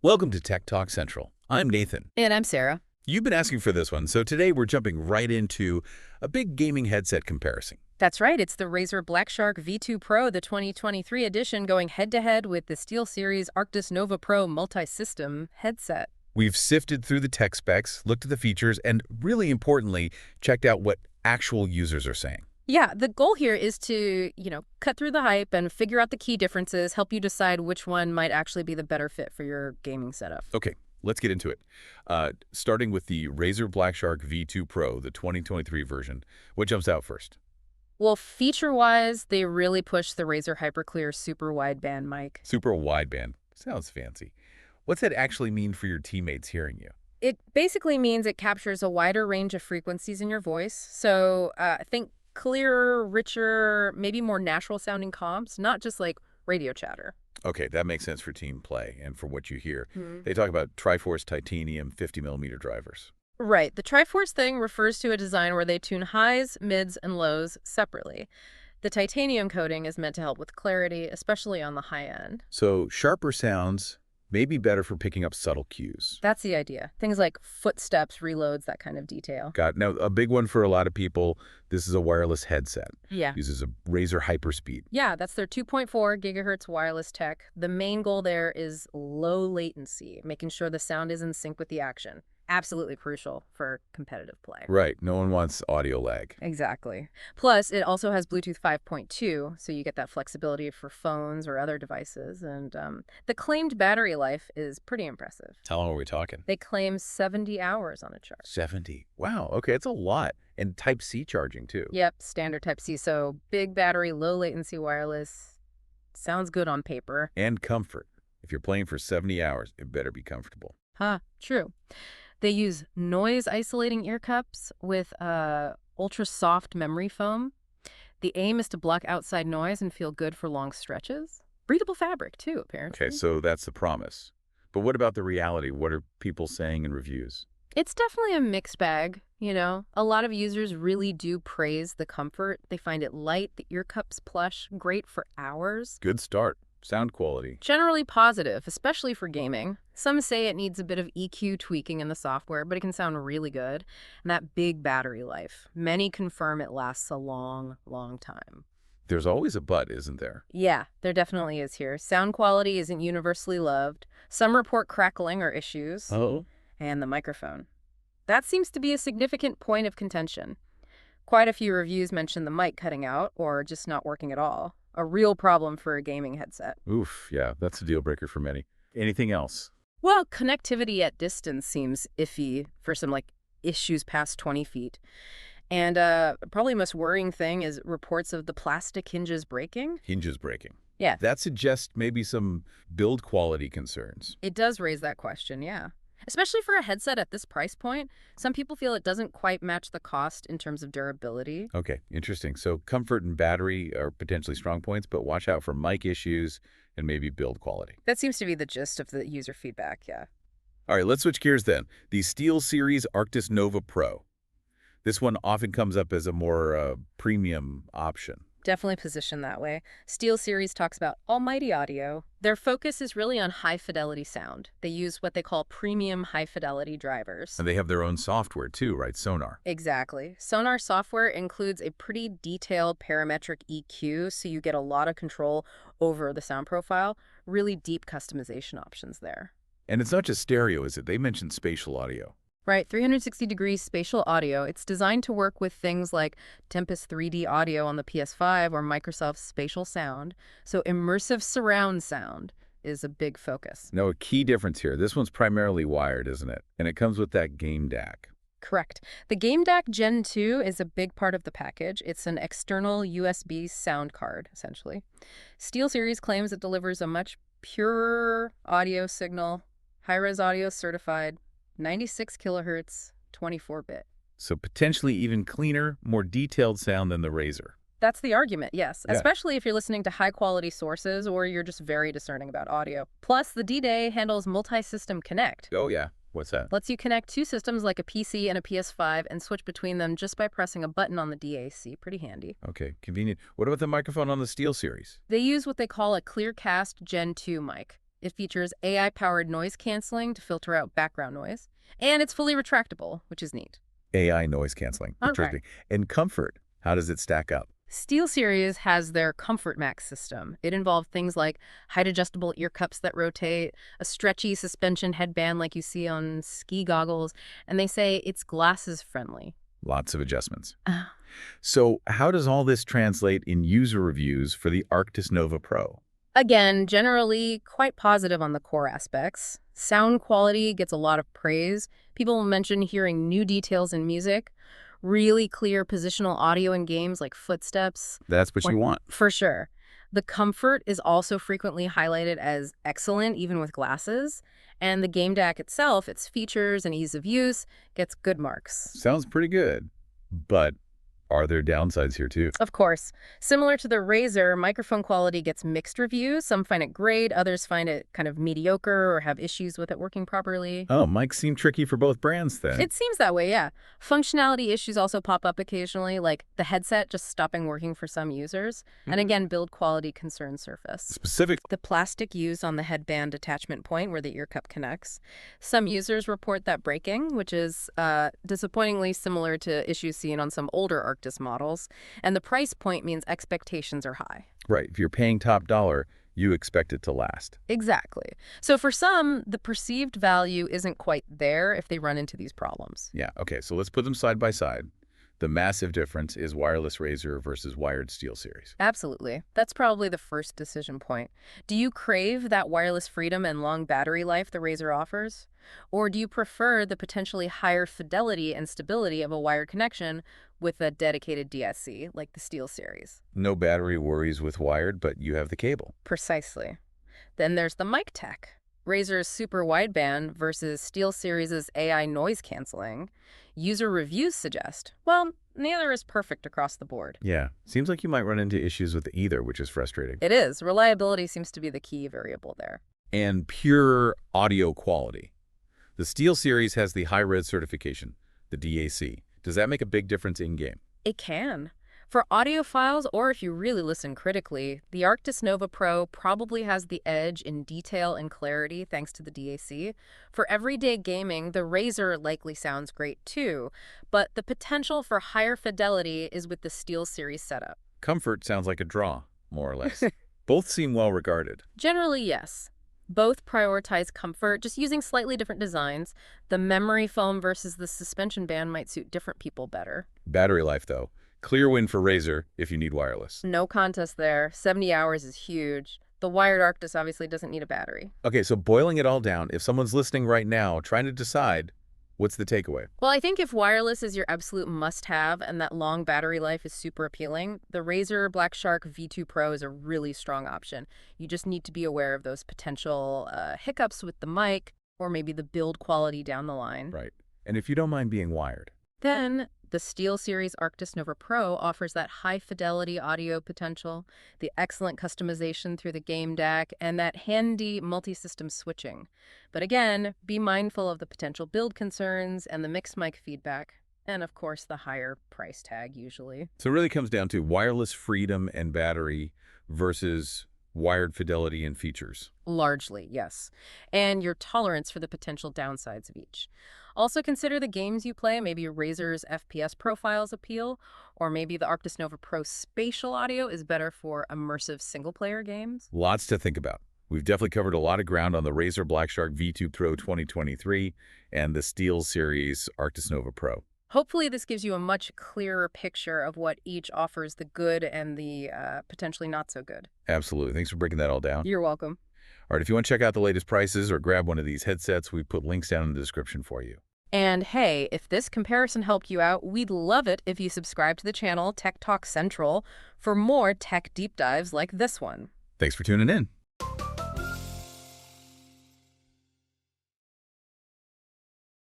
Welcome to Tech Talk Central. I'm Nathan. And I'm Sarah. You've been asking for this one, so today we're jumping right into a big gaming headset comparison. That's right, it's the Razer BlackShark V2 Pro, the 2023 edition, going head-to-head with the SteelSeries Arctis Nova Pro multi-system headset. We've sifted through the tech specs, looked at the features, and really importantly, checked out what actual users are saying. Yeah, the goal here is to, cut through the hype and figure out the key differences, help you decide which one might actually be the better fit for your gaming setup. Okay, let's get into it. Starting with the Razer BlackShark V2 Pro, the 2023 version. What jumps out first? Well, feature-wise, they really push the Razer HyperClear super wideband mic. Super wideband. Sounds fancy. What's that actually mean for your teammates hearing you? It basically means it captures a wider range of frequencies in your voice. So think clearer, richer, maybe more natural-sounding comms, not just like radio chatter. Okay, that makes sense for team play and for what you hear. They talk about Triforce titanium 50mm drivers. Right. The Triforce thing refers to a design where they tune highs, mids, and lows separately. The titanium coating is meant to help with clarity, especially on the high end. So sharper sounds may be better for picking up subtle cues. That's the idea. Things like footsteps, reloads, that kind of detail. Got it. Now, a big one for a lot of people, this is a wireless headset. Yeah. Uses a Razer Hyperspeed. Yeah, that's their 2.4 gigahertz wireless tech. The main goal there is low latency, making sure the sound is in sync with the action. Absolutely crucial for competitive play. Right. No one wants audio lag. Exactly. Plus, it also has Bluetooth 5.2, so you get that flexibility for phones or other devices. And the claimed battery life is pretty impressive. How long are we talking? They claim 70 hours on a charge. 70. Wow. Okay, it's a lot. And Type-C charging, too. Yep, standard Type-C. So big battery, low latency wireless. Sounds good on paper. And comfort. If you're playing for 70 hours, it better be comfortable. Huh, true. They use noise-isolating ear cups with ultra-soft memory foam. The aim is to block outside noise and feel good for long stretches. Breathable fabric, too, apparently. Okay, so that's the promise. But what about the reality? What are people saying in reviews? It's definitely a mixed bag, A lot of users really do praise the comfort. They find it light, the ear cups plush, great for hours. Good start. Sound quality. Generally positive, especially for gaming. Some say it needs a bit of EQ tweaking in the software, but it can sound really good. And that big battery life. Many confirm it lasts a long, long time. There's always a but, isn't there? Yeah, there definitely is here. Sound quality isn't universally loved. Some report crackling or issues. Oh. And the microphone. That seems to be a significant point of contention. Quite a few reviews mention the mic cutting out or just not working at all. A real problem for a gaming headset. Oof, yeah, that's a deal breaker for many. Anything else? Well, connectivity at distance seems iffy for some, issues past 20 feet. And probably most worrying thing is reports of the plastic hinges breaking. Hinges breaking. Yeah. That suggests maybe some build quality concerns. It does raise that question, yeah. Especially for a headset at this price point, some people feel it doesn't quite match the cost in terms of durability. Okay, interesting. So comfort and battery are potentially strong points, but watch out for mic issues and maybe build quality. That seems to be the gist of the user feedback, yeah. All right, let's switch gears then. The SteelSeries Arctis Nova Pro. This one often comes up as a more premium option. Definitely positioned that way. SteelSeries talks about almighty audio. Their focus is really on high-fidelity sound. They use what they call premium high-fidelity drivers. And they have their own software too, right? Sonar. Exactly. Sonar software includes a pretty detailed parametric EQ, so you get a lot of control over the sound profile. Really deep customization options there. And it's not just stereo, is it? They mentioned spatial audio. Right, 360-degree spatial audio. It's designed to work with things like Tempest 3D audio on the PS5 or Microsoft's spatial sound. So immersive surround sound is a big focus. Now, a key difference here. This one's primarily wired, isn't it? And it comes with that game DAC. Correct. The Game DAC Gen 2 is a big part of the package. It's an external USB sound card, essentially. SteelSeries claims it delivers a much purer audio signal, high-res audio certified, 96 kilohertz, 24-bit. So potentially even cleaner, more detailed sound than the Razer. That's the argument, yes. Yeah. Especially if you're listening to high-quality sources or you're just very discerning about audio. Plus, the D-Day handles multi-system connect. Oh, yeah. What's that? Lets you connect two systems like a PC and a PS5 and switch between them just by pressing a button on the DAC. Pretty handy. Okay, convenient. What about the microphone on the SteelSeries? They use what they call a ClearCast Gen 2 mic. It features AI-powered noise canceling to filter out background noise, and it's fully retractable, which is neat. AI noise canceling. Okay. Interesting. And comfort, how does it stack up? SteelSeries has their Comfort Max system. It involved things like height-adjustable ear cups that rotate, a stretchy suspension headband like you see on ski goggles, and they say it's glasses-friendly. Lots of adjustments. So how does all this translate in user reviews for the Arctis Nova Pro? Again, generally quite positive on the core aspects. Sound quality gets a lot of praise. People mention hearing new details in music, really clear positional audio in games like footsteps. That's what you want. For sure. The comfort is also frequently highlighted as excellent, even with glasses. And the game DAC itself, its features and ease of use, gets good marks. Sounds pretty good. But are there downsides here too? Of course. Similar to the Razer, microphone quality gets mixed reviews. Some find it great, others find it kind of mediocre or have issues with it working properly. Oh, mics seem tricky for both brands then. It seems that way, yeah. Functionality issues also pop up occasionally, like the headset just stopping working for some users. And again, build quality concerns surface. Specific. The plastic used on the headband attachment point where the ear cup connects. Some users report that breaking, which is disappointingly similar to issues seen on some older Arctis models. And the price point means expectations are high. Right. If you're paying top dollar, you expect it to last. Exactly. So for some, the perceived value isn't quite there if they run into these problems. Yeah. Okay. So let's put them side by side. The massive difference is wireless Razer versus wired SteelSeries. Absolutely. That's probably the first decision point. Do you crave that wireless freedom and long battery life the Razer offers? Or do you prefer the potentially higher fidelity and stability of a wired connection with a dedicated DSC like the SteelSeries? No battery worries with wired, but you have the cable. Precisely. Then there's the mic tech. Razer's super wideband versus SteelSeries' AI noise canceling. User reviews suggest, well, neither is perfect across the board. Yeah. Seems like you might run into issues with either, which is frustrating. It is. Reliability seems to be the key variable there. And pure audio quality. The SteelSeries has the high-res certification, the DAC. Does that make a big difference in-game? It can. For audiophiles, or if you really listen critically, the Arctis Nova Pro probably has the edge in detail and clarity thanks to the DAC. For everyday gaming, the Razer likely sounds great too, but the potential for higher fidelity is with the SteelSeries setup. Comfort sounds like a draw, more or less. Both seem well regarded. Generally, yes. Both prioritize comfort, just using slightly different designs. The memory foam versus the suspension band might suit different people better. Battery life, though. Clear win for Razer if you need wireless. No contest there. 70 hours is huge. The wired Arctis obviously doesn't need a battery. Okay, so boiling it all down, if someone's listening right now trying to decide, what's the takeaway? Well, I think if wireless is your absolute must-have and that long battery life is super appealing, the Razer BlackShark V2 Pro is a really strong option. You just need to be aware of those potential hiccups with the mic or maybe the build quality down the line. Right. And if you don't mind being wired. Then the SteelSeries Arctis Nova Pro offers that high-fidelity audio potential, the excellent customization through the game DAC, and that handy multi-system switching. But again, be mindful of the potential build concerns and the mixed mic feedback, and of course the higher price tag usually. So it really comes down to wireless freedom and battery versus wired fidelity and features. Largely, yes. And your tolerance for the potential downsides of each. Also consider the games you play, maybe Razer's FPS profiles appeal, or maybe the Arctis Nova Pro spatial audio is better for immersive single-player games. Lots to think about. We've definitely covered a lot of ground on the Razer BlackShark V2 Pro 2023 and the SteelSeries Arctis Nova Pro. Hopefully this gives you a much clearer picture of what each offers the good and the potentially not so good. Absolutely. Thanks for breaking that all down. You're welcome. All right, if you want to check out the latest prices or grab one of these headsets, we've put links down in the description for you. And hey, if this comparison helped you out, we'd love it if you subscribe to the channel Tech Talk Central for more tech deep dives like this one. Thanks for tuning in.